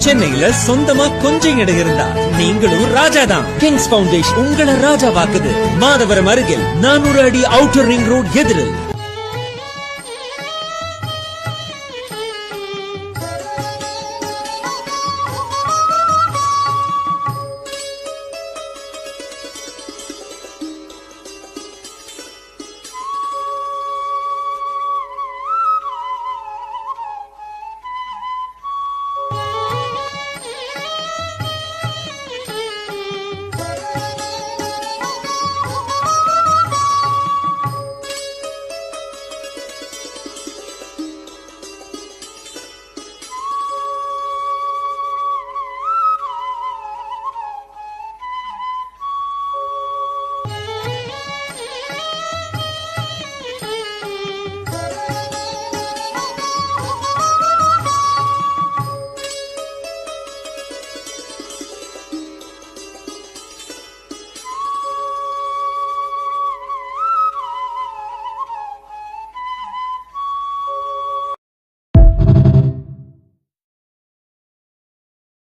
சென்னையில சொந்தமா கொஞ்சம் இடம் இருந்தா நீங்களும் ராஜா தான். கிங்ஸ் பவுண்டேஷன் உங்களை ராஜாவாக்குது. மாதவரம் அருகில் 400 அடி அவுட்டர் ரிங் ரோட் எதிரில்